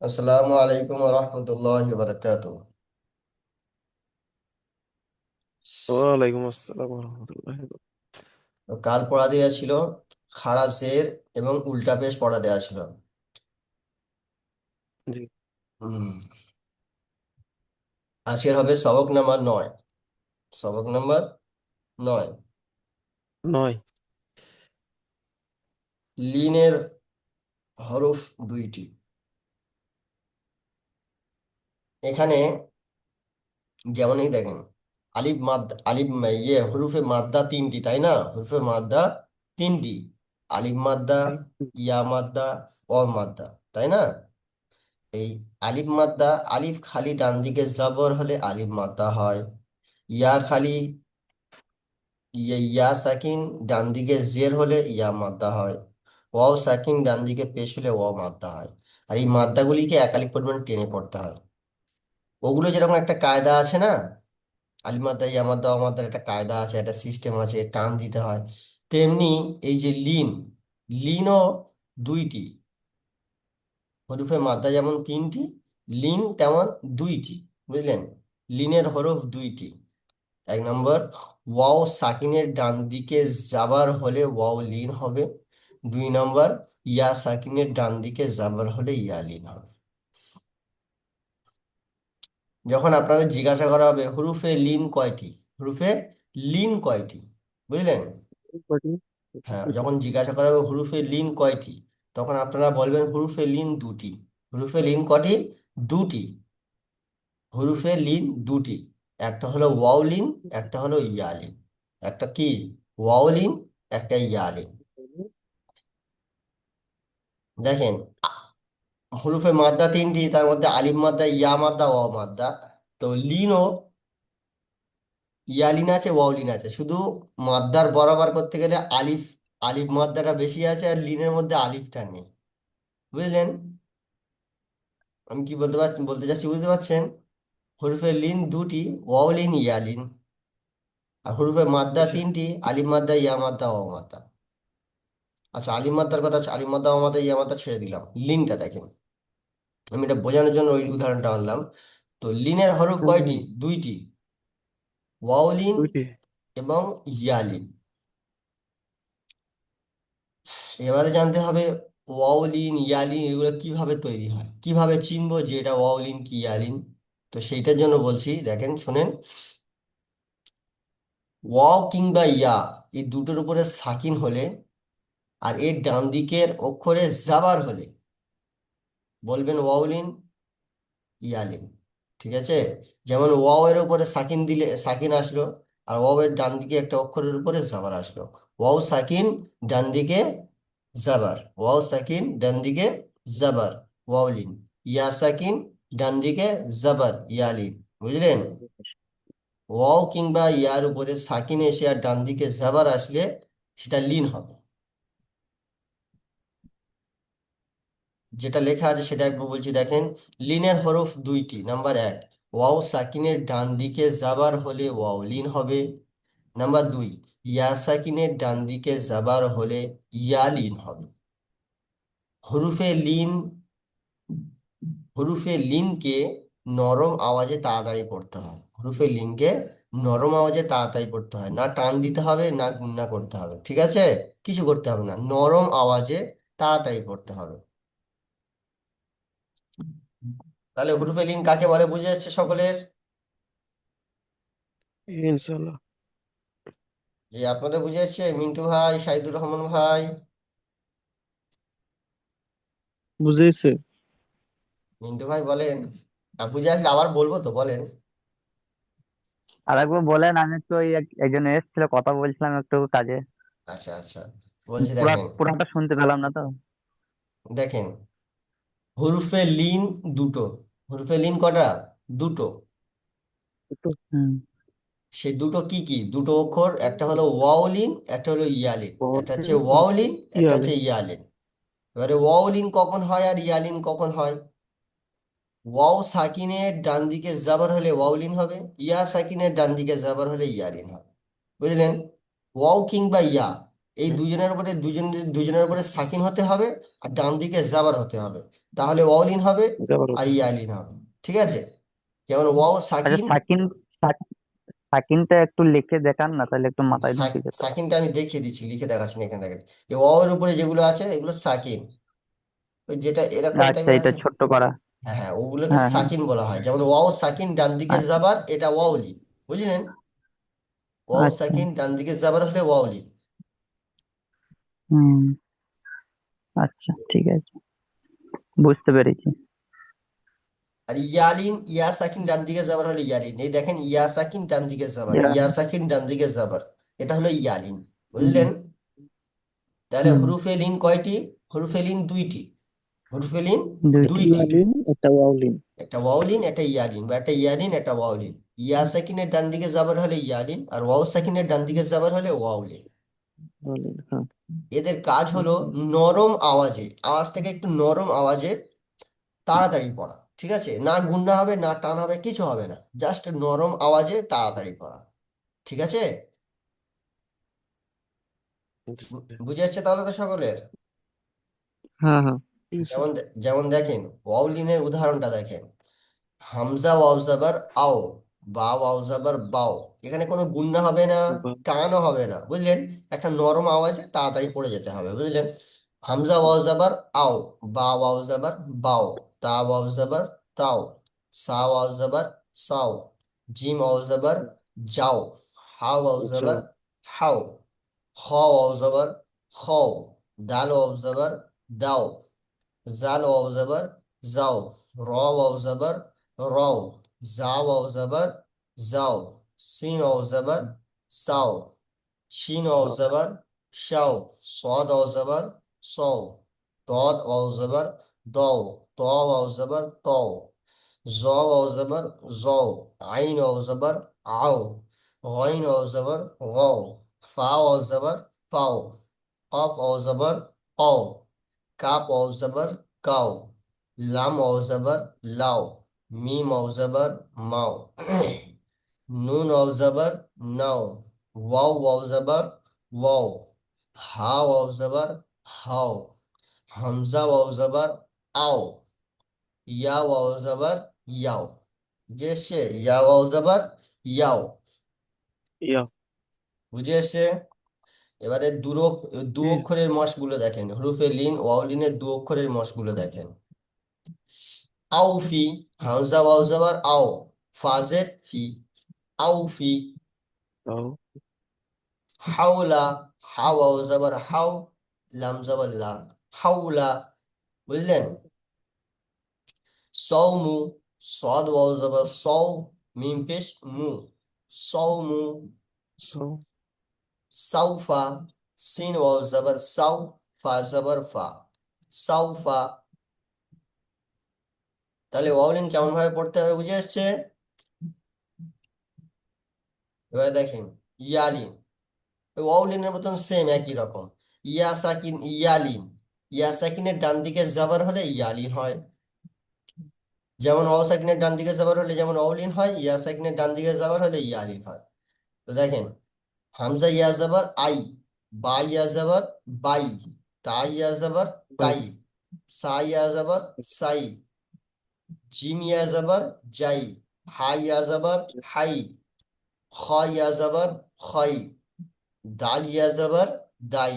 আসসালামু আলাইকুম রহমতুল্লাহ বারাকাতুহ। ওয়ালাইকুম আসসালাম রহমতুল্লাহ। কাল পড়া দেওয়া ছিল খাড়া জের এবং উল্টা পেশ পড়া দেওয়া ছিল। জি। হুম, আজকের হবে সবক নাম্বার 9। সবক নাম্বার 9। নয়। লিনের হরফ দুইটি। এখানে যেমনই দেখেন, আলিফ মাদ্দা আলিফ হরুফে মাদ্দা তিনটি, তাই না? হরুফে মাদ্দা তিনটি: আলিফ মাদ্দা, ইয়া মাদ্দা, অ মাদ্দা, তাই না? এই আলিফ মাদ্দা, আলিফ খালি ডান দিকে জবর হলে আলিফ মাদ্দা হয়। ইয়া খালি ইয়া সাকিন ডান দিকে জের হলে ইয়া মাদ্দা হয়। ওয়াও সাকিন ডান দিকে পেশ হলে ওয়াও মাদ্দা হয়। আর এই মাদ্দাগুলিকে একালিক পরিমাণ টেনে পড়তে হয়। ওগুলো যেরকম একটা কায়দা আছে না, আলিফ মাদ্দা, ইয়া মাদ্দা, ওয়া মাদ্দার একটা কায়দা আছে, একটা সিস্টেম আছে, টান দিতে হয়। তেমনি এই যে লিনও দুইটি। হরফে মাদ্দা যেমন তিনটি, লিন তেমন দুইটি। বুঝলেন? লিনের হরফ দুইটি। এক নম্বর, ওয়াও সাকিনের ডান দিকে জাবার হলে ওয়াও লিন হবে। দুই নম্বর, ইয়া সাকিনের ডান দিকে জাবার হলে ইয়া লিন হবে। যখন আপনাদের জিজ্ঞাসা করা হবে হুরুফে লিন কয়টি, হুরুফে লিন কয়টি, বুঝলেন? হ্যাঁ, যখন জিজ্ঞাসা করা হবে হুরুফে লিন কয়টি, তখন আপনারা বলবেন হুরুফে লিন দুটি। হুরুফে লিন কটি? দুটি। হুরুফে লিন দুটি। একটা হলো ওয়াউলিন, একটা হলো ইয়ালিন। একটা কি? ওয়াউলিন, একটা ইয়ালিন। দেখেন, হুরুফে মাদ্দা তিনটি, তার মধ্যে আলিফ মাদ্দা, ইয়া মাদ্দা, ওয়াও মাদ্দা। তো লিনও ইয়ালিন আছে, ওয়াউলিন আছে। শুধু মাদ্দার বরাবর করতে গেলে আলিফ আলিফ মাদ্দাটা বেশি আছে, আর লিনের মধ্যে আলিফটা নেই। বুঝলেন আমি কি বলতে চাচ্ছি? বুঝতে পারছেন? হরফে লিন দুটি: ওয়াউলিন, ইয়ালিন। আর হরফে মাদ্দা আচ্ছা। তিনটি: আলিফ মাদ্দা, ইয়া মাদ্দা, ওয়াও মাদ্দা। আচ্ছা, আলিফ মাদ্দার কথা, আলিফ মাদ্দা, ওয়াও মাদ্দা, ইয়া মাদ্দা ছেড়ে দিলাম। লিনটা দেখেন, আমি এটা বোঝানোর জন্য ওই উদাহরণটা আনলাম। তো লিনের হরফ কয়টি? দুইটি: ওয়াউলিন দুইটি। এবং ইয়ালিন। এবারে জানতে হবে ওয়াউলিন, ইয়ালিন এগুলো কিভাবে তৈরি হয়, কিভাবে চিনবো যে এটা ওয়াউলিন কি ইয়ালিন। তো সেইটার জন্য বলছি, দেখেন শুনেন। ওয়াও কিংবা ইয়া, এই দুটোর উপরে সাকিন হলে আর এর ডান দিকের অক্ষরে জাবার হলে বলবেন ওয়াউলিন, ইয়ালিন। ঠিক আছে? যেমন ওয়াও এর উপরে সাকিন দিলে সাকিন আসলো, আর ওয়াও এর ডান দিকে একটা অক্ষরের উপরে জাবার আসলো। ওয়াও সাকিন ডান দিকে জাবার, ওয়াও সাকিন ডান দিকে জাবার, ওয়াউলিন। ইয়া সাকিন ডান দিকে জাবার, ইয়ালিন। বুঝলেন? ওয়াও কিংবা ইয়ার উপরে সাকিন এসে আর ডান দিকে জাবার আসলে সেটা লিন হবে। যেটা লেখা আছে সেটা একবার বলছি, দেখেন। লিনের হরফ দুইটি: নাম্বার এক, ওয়াও সাকিনের ডান দিকে জাবার হলে ওয়াও লিন হবে। নাম্বার দুই, ইয়া সাকিনের ডান দিকে জাবার হলে ইয়া লিন হবে। হরুফে লিন হরুফে লিনকে নরম আওয়াজে তাড়াতাড়ি পড়তে হয়। হরুফে লিনকে নরম আওয়াজে তাড়াতাড়ি পড়তে হয়, না টান দিতে হবে না গুণনা করতে হবে। ঠিক আছে? কিছু করতে হবে না, নরম আওয়াজে তাড়াতাড়ি পড়তে হবে। তাহলে হুরুফে লিন কাকে বলে বুঝে যাচ্ছে সকলের? ইনশাল্লাহ। যে আপনাদের বুঝে যাচ্ছে? মিন্টু ভাই, সাইদুর রহমান ভাই, বুঝেছে। মিন্টু ভাই বলেন। বুঝে আসলে আবার বলবো তো, বলেন। আর একবার বলেন, আমি তো একজন এসেছিল, কথা বলছিলাম একটু কাজে। আচ্ছা আচ্ছা, বলছি দেখেন। পুরাটা শুনতে পেলাম না তো। দেখেন, হুরুফে লিন দুটো। হুরুফে লিন কটা? দুটো। একটু সেই দুটো কি কি? দুটো অক্ষর, একটা হলো ওয়াওলিন, একটা হলো ইয়ালিন। একটা হচ্ছে ওয়াওলিন, একটা ইয়ালে। হচ্ছে ইয়ালিন। এবারে ওয়াওলিন কখন হয় আর ইয়ালিন কখন হয়? ওয়াও সাকিনের ডান দিকে জাবার হলে ওয়াউলিন হবে, ইয়া সাকিনের ডান দিকে জাবার হলে ইয়ালিন হবে। বুঝলেন? ওয়াও কিংবা ইয়া, এই হুম, দুজনের উপরে সাকিন হতে হবে, আর ডান দিকে জাবার হতে হবে, তাহলে ওয়াওলিন হবে যাবার আর হতো। ইয়ালিন হবে। ঠিক আছে, যেমন ওয়াও আচ্ছা, সাকিন। সাকিনটা একটু লিখে দেখান না, তাহলে একটু মাথায় ঢুকে যেত। সাকিনটা আমি দেখিয়ে দিচ্ছি, লিখে দেখাচ্ছি না, এখানে দেখেন। এই ওয়াও এর উপরে যেগুলো আছে এগুলো সাকিন, ওই যেটা এরকম আচ্ছা, টাইপের এটা আছে। ছোট্ট করা। হ্যাঁ হ্যাঁ, ওগুলোকে হ্যাঁ, হ্যাঁ। সাকিন বলা হয়, যেমন ওয়াও সাকিন ডান দিকে আচ্ছা, জাবার, এটা ওয়াওলি। বুঝলেন? ওয়াও আচ্ছা। সাকিন ডান দিকে জাবার হলে ওয়াওলি। হুম। আচ্ছা, ঠিক আছে, বুঝতে পেরেছি। আর ইয়ালিন, ইয়া সাকিন ডান দিকে যাবার হলে ইয়ালিন। এই দেখেন, ইয়া সাকিন ডান দিকে যাবার, ইয়া। ইয়া সাকিন ডান দিকে যাবার, এটা হলো ইয়ালিন। হুম, বুঝলেন? তাহলে হুম। হুরুফে লিন কয়টি? হুরুফে লিন দুইটি। হুরুফে লিন দুইটি। একটা দুইটি, ইয়ালিন একটা ওয়াউলিন। একটা ওয়াওলিন একটা ইয়ালিন, বা একটা ইয়ালিন একটা ওয়াওলিন। ইয়া সাকিনের ডান দিকে যাবার হলে ইয়ালিন, আর ওয়াও সাকিনের ডান দিকে যাবার হলে ওয়াওলিন। ওয়াউলিন, হ্যাঁ। এদের কাজ হলো আচ্ছা, নরম আওয়াজে, আওয়াজটাকে একটু নরম আওয়াজে তাড়াতাড়ি পড়া। ঠিক আছে, না গুন্না হবে না টান হবে, কিছু হবে না, জাস্ট নরম আওয়াজে তাড়াতাড়ি পড়া। ঠিক আছে, বুঝে আসছে তাহলে তো সকলের? হ্যাঁ, হ্যাঁ। যেমন ইনশাল্লাহ। যেমন দেখেন, ওয়াউলিনের উদাহরণটা দেখেন। হামজা ওয়াও জাবার আও, বা ওয়াও জাবার বাও। এখানে কোনো গুন্না হবে না, বাহ, টানও হবে না, বুঝলেন? একটা নরম আওয়াজে তাড়াতাড়ি পড়ে যেতে হবে, বুঝলেন? হামজা ওয়াও জাবার আও, বা ওয়াও জাবার বাও, তা ওয়াও জাবার তাও, সা ওয়াও জাবার সাও, জিম ওয়াও জাবার যাও, হা ওয়াও জাবার যাও। হাও, খ ওয়াও জাবার খাও, দাল ওয়াও জাবার দাও, জাল ওয়াও জাবার যাও, র ওয়াও জাবার রও, জা ওয়াও জাবার যাও, সিন ওয়াও জাবার সাও, শিন ওয়াও সাও। জাবার শাও, صاد ওয়াও জাবার সও, ضاد ওয়াও জাবার দও, ত ওয়াও জাবার তও, জ ওয়াও জাবার জও, আইন ওয়াও জাবার আও, গইন ওয়াও জাবার গও, ফা ওয়াও জাবার পাও, কফ ওয়াও জাবার অও, কাপ ওয়াও জাবার কাও, লাম ওয়াও জাবার লাও, মিম ওয়াও জাবার মাও, নুন ওয়াও জাবার নাও, ওয়াও ওয়াও জাবার ওয়াও, হা ওয়াও জাবার হাও, হামজা ওয়াও জাবার আও, ইয়া ওয়াও জাবার ইয়াও। বুঝে এসছে? ইয়া ওয়াও জাবার ইয়াও। ইয়া। বুঝে এসছে? এবারে দু জি। অক্ষরের মশগুলো দেখেন, হরুফে লিন ওয়াওলিনের দু অক্ষরের মশগুলো দেখেন। আউফি, হামজা ওয়াও জাবার আও, ফাজের ফি, আউফি। তাও। হাওলা, হা ওয়াও জাবার হাও, লাম জাবার লা, হাওলা। বুঝলেন? সৌমু, সদ ওয়াও জাবার সৌ, মিম পেশ মু, সৌমু। সাও। সাউফা, সিন ওয়াও জাবার সাউ, ফা জাবার ফা, সাউফা। তাহলে ওয়াওলিন কেমন ভাবে পড়তে হবে বুঝে আসছে? এবার দেখেন, ইয়ালিন, ওই ওয়াওলিনের মতন সেম একই রকম। ইয়া সাকিন ইয়ালিন, ইয়া সাকিনের ডান দিকে জাবার হলে ইয়ালিন হয়। যেমন ওয়াও সাকিনের ডান দিকে জাবার হলে যেমন ওয়াওলিন হয়, ইয়া সাকিনের ডান দিকে জাবার হলে ইয়ালিন হয়। তো দেখেন, হামজা ইয়া জাবার আই, বা ইয়া জাবার বাই, তা ইয়া জাবার বাই। তাই, সা ইয়া জাবার সাই, জিম ইয়া জাবার জাই, হা ইয়া জাবার হাই, খ ইয়া জাবার খই, দাল ইয়া জাবার দাই,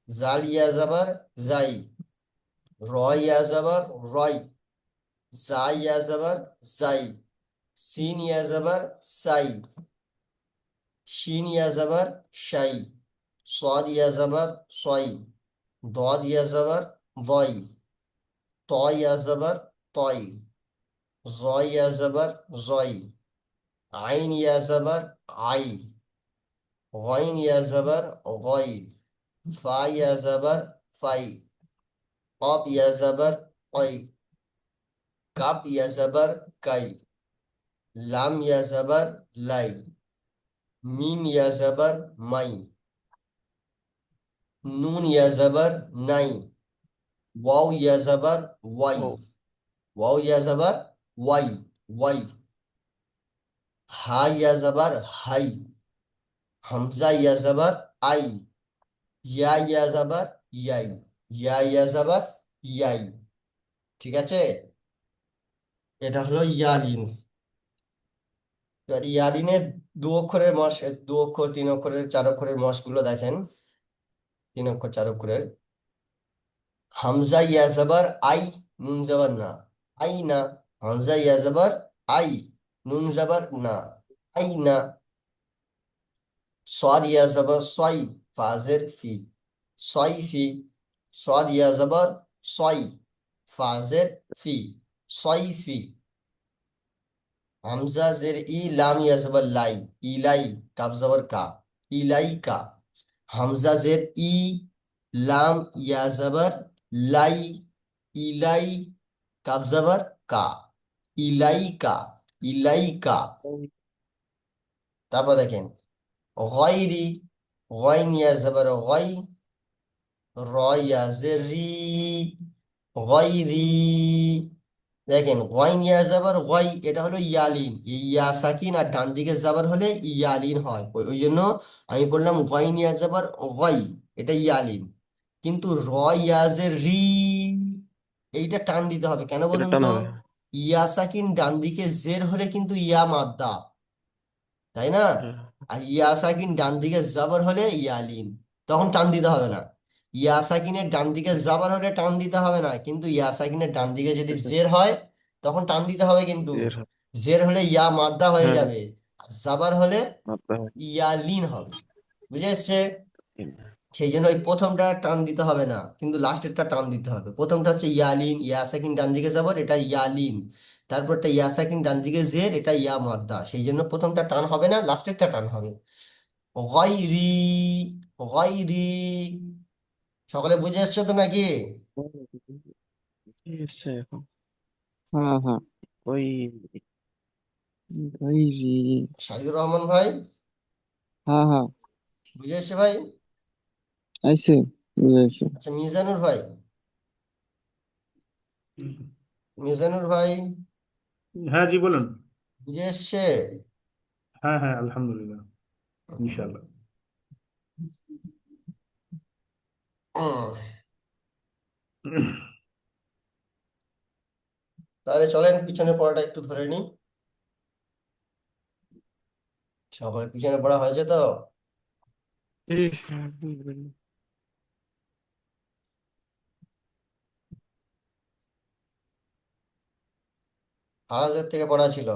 জাল ইয়া জাবার জাই, র ইয়া জাবার রয়, জা ইয়া জাবার জাই, সিন ইয়া জাবার সাই, শিন ইয়া জাবার শাই, صاد ইয়া জাবার সই, ضاد ইয়া জাবার দই, ত ইয়া জাবার তই, জ ইয়া জাবার জয়, আইন ইয়া জাবার আই, গইন ইয়া জাবার গই, ফা ইয়া জাবার ফাই, কফ ইয়া জাবার কই, কাপ ইয়া জাবার কাই, লাম ইয়া জাবার লাই, মিম ইয়া জাবার মাই, নুন ইয়া জাবার নাই, ওয়াও ইয়া জাবার ওয়াই, ও। ওয়াও ইয়া জাবার ওয়াই, ওয়াই, হা ইয়া জাবার হাই, হামজা ইয়া জাবার আই, ইয়া যাবার ইয়াই, ইয়া যাবার ইয়াই। ঠিক আছে, এটা হলো ইয়ালিন। এবার ইয়ালিনের দু অক্ষরের মস, দু অক্ষর, তিন অক্ষরের, চার অক্ষরের মসগুলো দেখেন। তিন অক্ষর, চার অক্ষরের। হামজা ইয়া যাবার আই, নুন যাবার না, আই না। হামজা ইয়া যাবার আই, নুন যাবার না, আই না। صاد يا زبر صي، فازر في، صيفي. صاد يا زبر صي، فازر في، صيفي. হামজা জের ই, লাম ইয়া জবর লাই, ইলাই, কাব জবর কা, ইলাইকা। হামজা জের ই, লাম ইয়া জবর লাই, ইলাই, কাব জবর কা, ইলাইকা, ইলাইকা। তারপর দেখেন গয়রি, গয়ন ইয়া জবর গয়, রয়া জেরি, গয়রি। দেখেন গয়ন ইয়া জাবার গয়, এটা হলো ইয়ালিন। এই ইয়া সাকিন আর ডান দিকে জাবার হলে ইয়ালিন হয়, ওই ওই জন্য আমি বললাম গয়ন ইয়া জাবার গয়, এটা ইয়ালিন। কিন্তু র ইয়া জে রি, এইটা টান দিতে হবে, কেন এটা বলুন টান তো? হবে। ইয়া সাকিন ডান দিকে জের হলে কিন্তু ইয়া মাদ্দা, তাই না? হ্যাঁ, আর ইয়া সাকিন ডান দিকে জাবার হলে ইয়ালিন, তখন টান দিতে হবে না। ইয়া সাকিনের ডান দিকে জাবার হলে টান দিতে হবে না, কিন্তু ইয়া সাকিনের ডান দিকে যদি এটা জের হয় তখন টান দিতে হবে কিন্তু। জের। জের হলে ইয়া মাদ্দা হয়ে হ্যাঁ, যাবে, আর জাবার হলে মাত্রা হয়। ইয়ালিন হবে। বুঝে এসছে? সেই জন্য ওই প্রথমটা টান দিতে হবে না, কিন্তু লাস্টেরটা টান দিতে হবে। প্রথমটা হচ্ছে ইয়ালিন, ইয়া সাকিন ডান দিকে যাবার, এটা ইয়ালিন। তারপরটা ইয়া সাকিন ডান দিকে জের, এটা ইয়া মাদ্দা। সেই জন্য প্রথমটা টান হবে না, লাস্টেরটা টান হবে। গয়রি, গয়রি। সকলে বুঝে এসছো তো নাকি? কি এসছে এখন? হ্যাঁ হ্যাঁ। ওই গাইরি। সাইদুর রহমান ভাই, হ্যাঁ হ্যাঁ, বুঝে এসছে ভাই? আইছে, বুঝাইছে। আচ্ছা মিজানুর ভাই, মিজানুর ভাই, হ্যাঁ জি বলুন। বুঝে এসছে? হ্যাঁ হ্যাঁ আলহামদুলিল্লাহ, ইনশাআল্লাহ। উম, তাহলে চলেন পিছনে পড়াটা একটু ধরে নিই। সকলে পিছনে পড়া হয়েছে তো? আওয়াজের থেকে পড়া ছিল।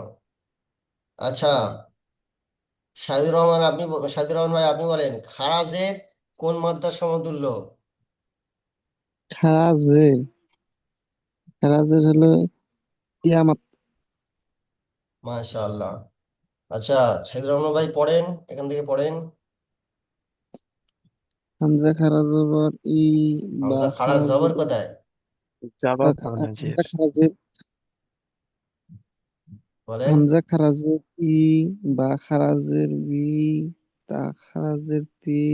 আচ্ছা সাইদুর রহমান, সাইদুর রহমান ভাই আপনি বলেন খারাজের কোন মাদ্রার সমতুল্য? খারাজের, খারাজের হলো ইয়ামাত। মাশাআল্লাহ। আচ্ছা সাইদুর রহমান ভাই পড়েন, এখান থেকে পড়েন। হামজা খারাজ জবর ই, বা হামজা খারাজ খারাজ জবর জবর কোথায়? জবাব হবে না হামজা জের। খারাজের, বলেন। হামজা খারাজের ই, বা খারাজের বি, তা খারাজের তি,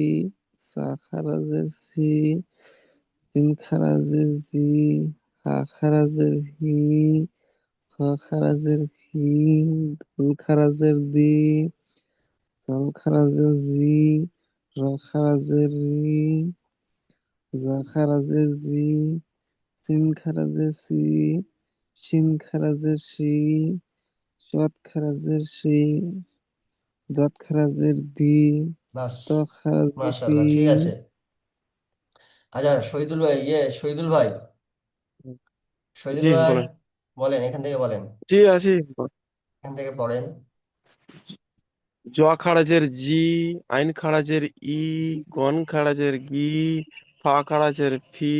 সা খারাজের সি, সিন খারাজের জি, হা খারাজের হি, খ খারাজের হি, দুল খারাজের দি, জাল খারাজের জি, র খারাজের রি, জা খারাজের জি, সিন খারাজের সি, শিন খারাজের শি, চত খারাজের শি, দত খারাজের দি, বাস, ত খারাজের তি। মাশাআল্লাহ, ঠিক আছে। আচ্ছা শহীদুল ভাই, শহীদুল ভাই, শহীদুল জি ভাই বলেন। বলেন, এখান থেকে বলেন, জি আছি। এখান থেকে পড়েন। জ খারাজের জি, আইন খারাজের ই, গন খারাজের গি, ফা খারাজের ফি,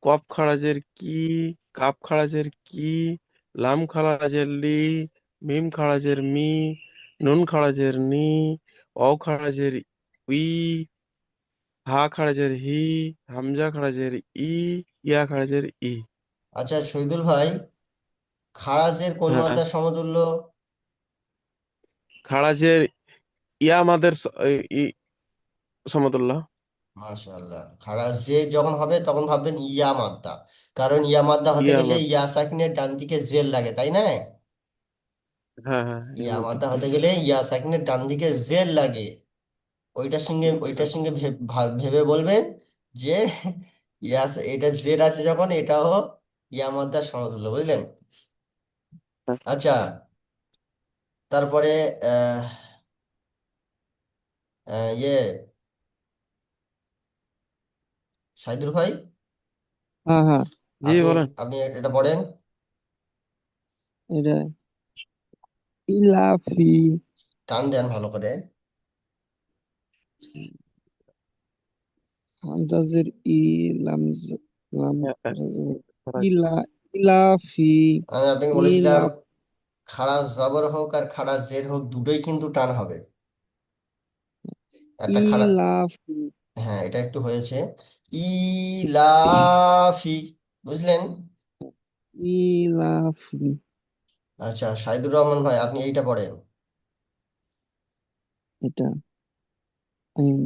কফ খারাজের কি, কাপ খারাজের কি, লাম খারাজের লি, মিম খারাজের মি, নুন খারাজের নি, অ খারাজের উই, হা খারাজের হি, হামজা খারাজের ই, ইয়া খারাজের ই। আচ্ছা শহীদুল ভাই, খারাজের কোন হ্যাঁ, মাদ্রার সমতুল্য? খারাজের ইয়া আমাদের সমতুল্য। মাশাআল্লাহ, খারাজ যে যখন হবে তখন ভাববেন ইয়া মাদ্দা, কারণ ইয়া মাদ্দা হতে ইয়া গেলে আমাদের। ইয়া সাকিনের ডান দিকে জের লাগে, তাই না? হ্যাঁ হ্যাঁ, এর ইয়া মধ্যে মাদ্দা হতে গেলে ইয়া সাকিনের ডান দিকে জের লাগে। ওইটার সঙ্গে ভেবে বলবেন যে ইয়াস, এটা জেড আছে যখন এটাও ইয়া মাদ্দার সমতুল্য, বুঝলেন? আচ্ছা, তারপরে আহ ইয়ে সাইদুর ভাই, হ্যাঁ হ্যাঁ, জি আপনি বলেন। আপনি এটা পড়েন। এটা ইলাফি, টান দেন ভালো করে। হামজাজের ই, লামজ, লাম হ্যাঁ, হ্যাঁ, করা যাবে। করা আছে। ইলা, ইলাফি, আমি আপনাকে বলেছিলাম ইলাফ, খাড়া জবর হোক আর খাড়া জের হোক দুটোই কিন্তু টান হবে। একটা খাড়া, ইলাফি, হ্যাঁ এটা একটু হয়েছে। ইলাফি, বুঝলেন? ইলাফি। আচ্ছা সাইদুর রহমান ভাই, আপনি এইটা পড়েন। এটা আইন,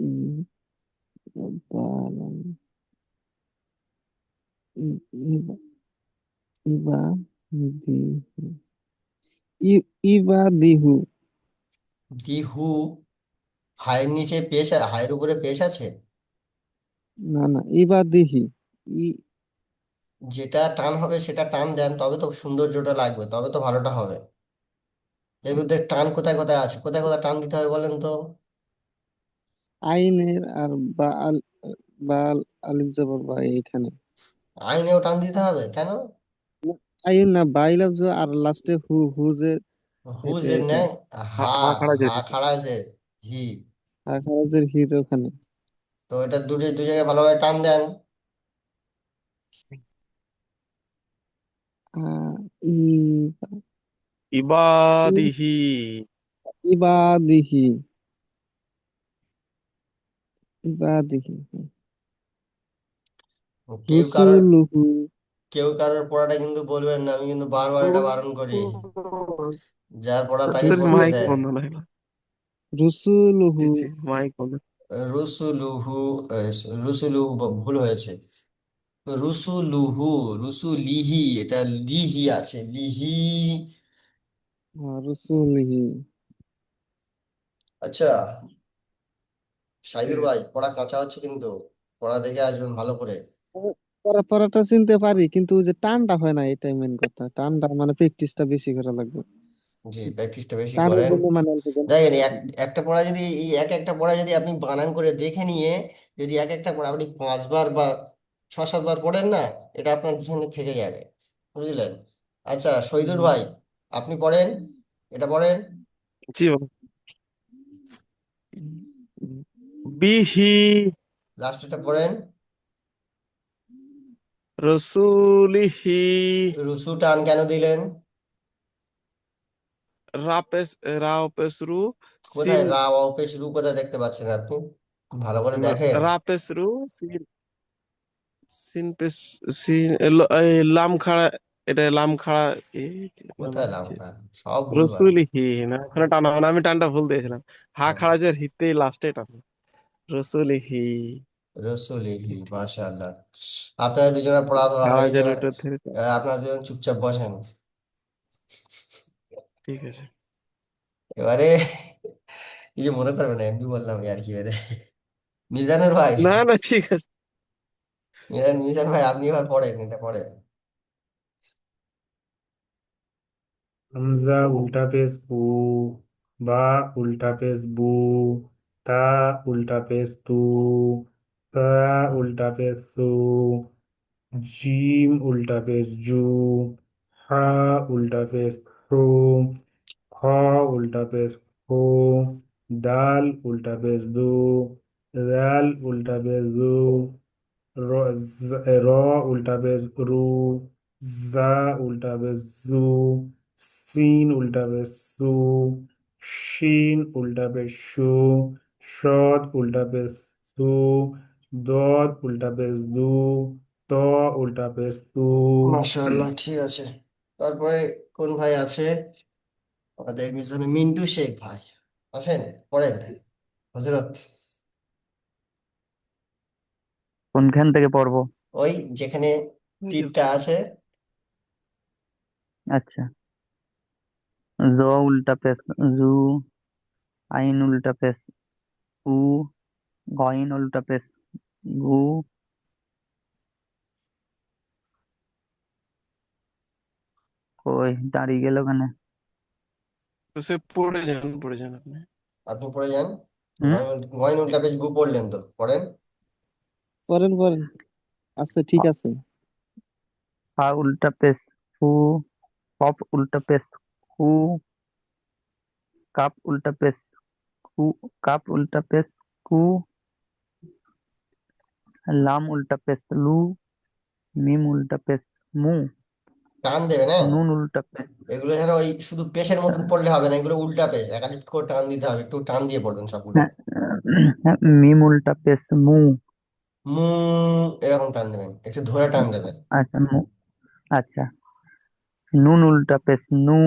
ই, বালাম, ই, ইবা, ইবা, দিহু, ইবা দিহু। দিহু, হায়ের নিচে পেশ, হায়ের উপরে পেশ আছে। না না, ইবা দিহি, ই, যেটা টান হবে সেটা টান দেন, তবে তো সৌন্দর্যটা লাগবে, তবে তো ভালোটা হবে। এর মধ্যে টান কোথায় কোথায় আছে, কোথায় কোথায় টান দিতে হবে বলেন তো? আইনের আর বা আল, বা আলিফ জবর বা এখানে। আইনেও টান দিতে হবে কেন? আইন না, বাইলাফ আর লাস্টে হু, হু যে, হুজ এটা এর এটা ন্যায়, হা, হা খাড়া হা যেতে। খাড়া যে, হি। আখারাজের হির ওখানে। তো এটা দু জায়গায় ভালোভাবে টান দেন। আহ, ই, ই- ইবাদিহি। ইবাদিহি, ইবাদিহি, কেউ কারোর রুসুলুহু, কেউ কারোর পড়াটা কিন্তু বলবেন না, আমি কিন্তু বারবার এটা বারণ করি। যার পড়া তাকে সরি, পড়তে মাইক দেয়। বন্ধ না হলো। জি রুসুলুহু। জি, মাইক বন্ধ। রুসুলুহু, রুসুলুহু ভুল হয়েছে। রুসুলুহু, রুসুলিহি, এটা লিহি আছে, লিহি। রুসুলিহি। আচ্ছা সাইদুর ভাই, পড়া কাঁচা হচ্ছে কিন্তু, পড়া দেখে আসবেন ভালো করে। পড়াটা চিনতে পারি, কিন্তু ওই যে টানটা হয় না, এটাই মেন কথা। টানটা মানে প্র্যাকটিসটা বেশি করা লাগবে। জি, প্র্যাকটিসটা বেশি টানের করেন। জন্য মানে অল্প করে দেখেন পড়তে হবে। একটা পড়া যদি, এই একটা পড়া যদি আপনি বানান করে দেখে নিয়ে, যদি একটা পড়া আপনি 5 বার বা 6-7 বার পড়েন না, এটা আপনার জন্য থেকে যাবে, বুঝলেন? আচ্ছা শহীদুর হুম। ভাই, আপনি পড়েন, এটা পড়েন। জি বলেন। বিহি লাস্টটা পড়েন। রসুলিহি। রুসু টান কেন দিলেন? রাপেস, রাও পেস রু, কোথায় সিন, রা অপেশ রু কোথায় দেখতে পাচ্ছেন আপনি? ভালো করে দেখেন। রাপেস রু, সিন, সিন পেস, সিন, এই লাম খাড়া, এটা লাম খাড়া, এই না না, কোথায় লামকা, সব ভুলবার। রসুলিহি না, ওখানে টানা মানে আমি টানটা ভুল দিয়েছিলাম। হা হ্যাঁ, খাড়া যে হিতে লাস্টে টানা। রসুলিহি। রসুলিহি, মাশাআল্লাহ। আপনাদের দুজনের পড়া ধরা খাড়া হয়ে যে যাবে। ওটা ধরে টানা। আপনারা দুজন চুপচাপ বসেন। ঠিক আছে। এবারে এই যে মনে করবেন না, এমনি বললাম আর কি বেরে। মিজানুর ভাই, না না, ঠিক আছে। মিজান ভাই আপনি এবার পড়েন, এটা পড়েন। হামজা উল্টা পেশ উ, বা উল্টা পেশ বু, তা উল্টা পেশ তু, তা উল্টা পেশ সু, জিম উল্টা পেশ জু, হা উল্টা পেশ হু, খ উল্টা পেশ হু, দাল উল্টা পেশ দু, দাল উল্টা পেশ দু, র, র উল্টা পেশ রু, জা উল্টা পেশ জু, সিন উল্টা পেশ সু, শিন উল্টা পেশ শু, শদ উল্টা পেশ সু, দদ উল্টা পেশ দু, ত উল্টা পেশ তু। মাশাআল্লাহ, ঠিক আছে। তারপরে কোন ভাই আছে? আমাদের মিজানে মিন্টু শেখ ভাই আছেন, পড়েন হজরত। কোনখান থেকে পড়বো? ওই যেখানে তীরটা আছে। আচ্ছা। জ উল্টা পেশ জু, আইন উল্টা পেশ উ, গইন উল্টা পেশ গু, কই দাঁড়িয়ে গেল ওখানে। তো সে পড়ে যান আপনি। আপনি পড়ে যান। হুম, গয়ন উল্টা পেশ গু পড়লেন তো, পড়েন। পড়েন পড়েন, আচ্ছা ঠিক আছে। হা উল্টা পেশ হু, কফ উল্টা পেশ হু, কাপ উল্টা পেশ হু, কাপ উল্টা পেশ কু, লাম উল্টা পেশ লু, মিম উল্টা পেশ মু, টান দেবে না, নুন উল্টা পেশ। এগুলো যেন ওই শুধু পেশের মতন পড়লে হবে না, এগুলো উল্টা পেশ, একালিপ্ত করে টান দিতে হবে, একটু টান দিয়ে পড়বেন সবগুলো। হ্যাঁ, মিম উল্টা পেশ মু। মু, এরকম টান দেবেন, একটু ধরে টান দেবেন। আচ্ছা মু, আচ্ছা। নুন উল্টা পেশ নু,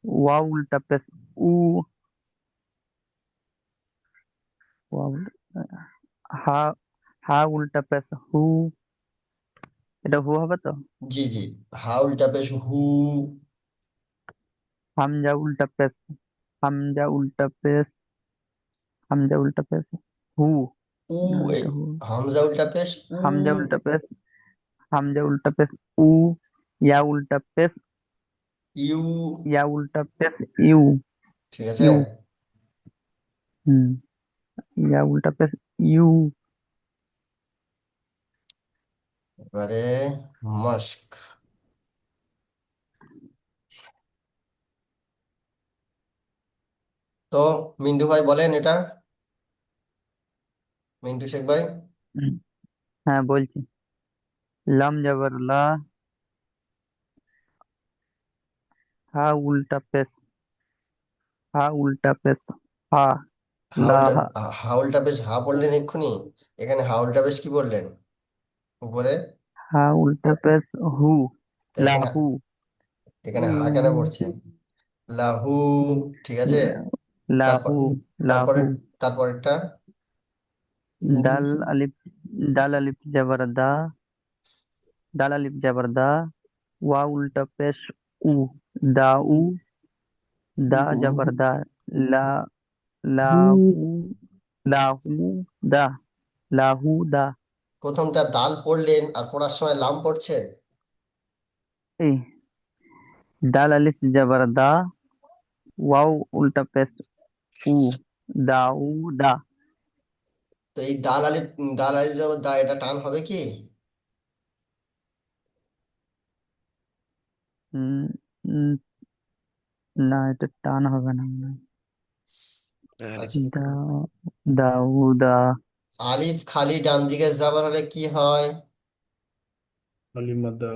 ওয়া উল্টা পেশ উ, ওয়া হা, হা উল্টা পেশ হু। এটা হু হবে তো? জি জি। হা উল্টা পেশ হু। হামজা উল্টা পেশ, হামজা উল্টা পেশ, হামজা উল্টা পেশ হু। উ, না এই এটা হু। হামজা উল্টা পেশ উ। হামজা উল্টা পেশ, হামজা উল্টা পেশ উ, ইয়া উল্টা পেশ, ইউ। ইয়া উল্টা পেশ ইউ, ঠিক আছে। ইউ। হুম, ইয়া উল্টা পেশ ইউ। এবারে মস্ক। তো মিন্টু ভাই বলেন এটা, মিন্টু শেখ ভাই। হুম, হ্যাঁ বলছি। লাম জবর লা, হা উল্টা পেশ, হা উল্টা পেশ হা, হা লা উল্টা, হা। হা উল্টা পেশ হা পড়লেন এক্ষুনি, এখানে হা উল্টা পেশ কি বললেন উপরে? হা উল্টা পেশ হু, তা এখানে, লাহু। এখানে হা কেন পড়ছেন? লাহু। ঠিক আছে। তারপর, লাহু, তারপরে, লাহু। তারপরেরটা। দাল আলিফ, দাল আলিফ জবর দা, দাল আলিফ জবর দা, ওয়া উল্টা পেশ উ, দা উ, দা জবর দা, লা, লাহু, লাহু দা, লাহু দা। প্রথমটা দাল পড়লেন আর পড়ার সময় লাম পড়ছেন। এই দাল আলিফ জবর দা, ওয়াও উল্টা পেশ উ, দা উ দা। তো এই দাল আলিফ জবর দা, এটা টান হবে কি? উম, উম, না এটা টান হবে না মনে হয়। আলিফ। আচ্ছা। দা, দাউদা। আলিফ খালি ডান দিকে যাবার হলে কি হয়? আলিমাদা।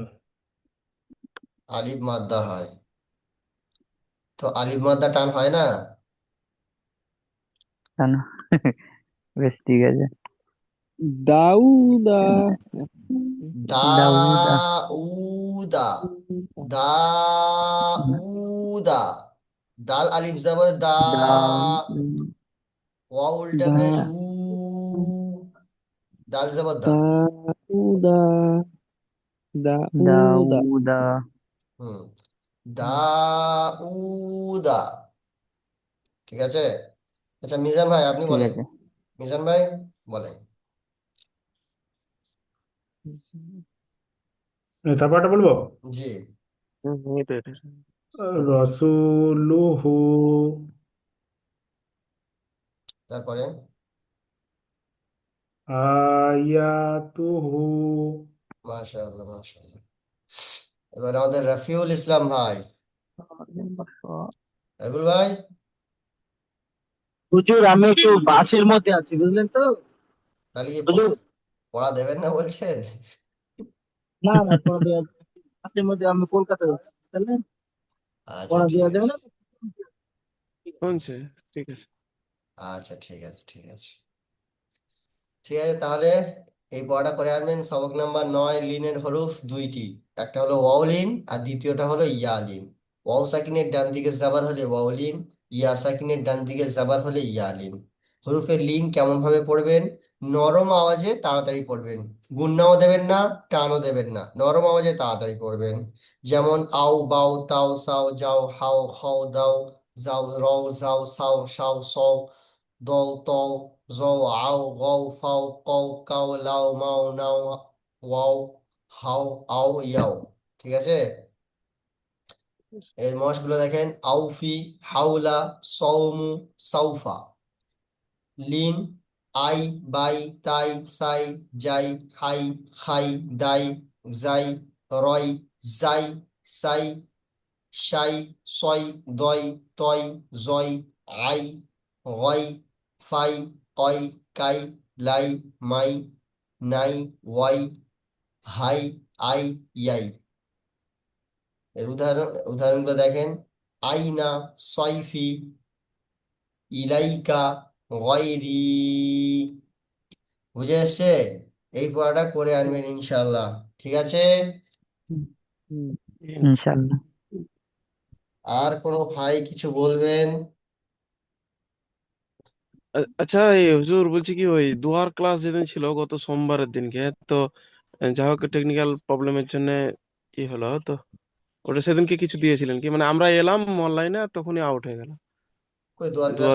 আলিফ মাদ্দা হয়। তো আলিফ মাদ্দা টান হয় না। টান বেশ ঠিক আছে। দাউদা। দাউদা, দাউদা। দাউদা। দাল আলিফ জবর দা, দাউ, ওয়া উল্টা দা পেশ উ, দাল জবর দা। দাউদা, দাউদা। দাউদা। হুম, দাউদা। ঠিক আছে। আচ্ছা মিজান ভাই আপনি ঠিক বলেন, আছে। মিজান ভাই বলেন। তারপরটা বলবো। জি। এটা। রসুলুহু, তারপরে আয়াতুহু, মাশাআল্লাহ মাশাআল্লাহ। এবার আমাদের রফিউল ইসলাম ভাই। রফিউল ভাই। হুজুর আমি একটু বাসের মধ্যে আছি বুঝলেন তো। তাহলে কি হুজুর পড়া দেবেন না বলছেন? না না পড়া দেওয়া যাবে না। বাসের মধ্যে আমি কলকাতা যাচ্ছি বুঝলেন, আচ্ছা পড়া ঠিক দেওয়া যাবে আছে। না। শুনছে, ঠিক আছে। আচ্ছা ঠিক আছে ঠিক আছে। ঠিক আছে তাহলে এই পড়াটা করে আনবেন। সবক নাম্বার 9, লিনের হরফ দুইটি, একটা হলো ওয়াও লিন আর দ্বিতীয়টা হলো ইয়া লিন। ওয়াও সাকিনের ডান দিকে জাবার হলে ওয়াও লিন, ইয়া সাকিনের ডান দিকে জাবার হলে ইয়া লিন। হরফের লিন কেমন ভাবে পড়বেন? নরম আওয়াজে তাড়াতাড়ি পড়বেন, গুণনাও দেবেন না, টানও দেবেন না, নরম আওয়াজে তাড়াতাড়ি পড়বেন। যেমন আও বাও তাও সাও যাও হাও খাও দাও যাও রও যাও সাও সাও সও, দৌ তৌ জৌ আও গৌ ফাও কৌ কাউ লাউ মাউ নাউ ওয়াও হাউ আও ইয়াও। ঠিক আছে, এর মশগুলো দেখেন: আউফি, হাউলা, সৌমু, সাউফা। লিন, আই, বাই, তাই, সাই, যাই, হাই, খাই, দাই, যাই, রয়, যাই, সাই, সাই, সয়, দয়, তয়, জয়, আই, গয়, ফাই, কয়, কাই, লাই, মাই, নাই, ওয়াই, হাই, আই, ইয়াই। এর উদাহরণগুলো দেখেন: আইনা, সয়ফি, ইলাইকা, গয়রি। বুঝে এসছে? এই পড়াটা করে আনবেন ইনশাল্লাহ। ঠিক আছে, হুম, হুম। ইনশাল্লাহ। আর কোনো ভাই কিছু বলবেন? আচ্ছা, এই হুজুর বলছি কি, ওই দোয়ার ক্লাস যেদিন ছিল গত সোমবারের দিনকে, তো যা হোক টেকনিক্যাল প্রবলেমের জন্য ই হলো তো, ওটা সেদিনকে কিছু দিয়েছিলেন কি? মানে আমরা এলাম অনলাইনে তখনই আউট হয়ে গেল ওই দোয়ার দোয়া ক্লাস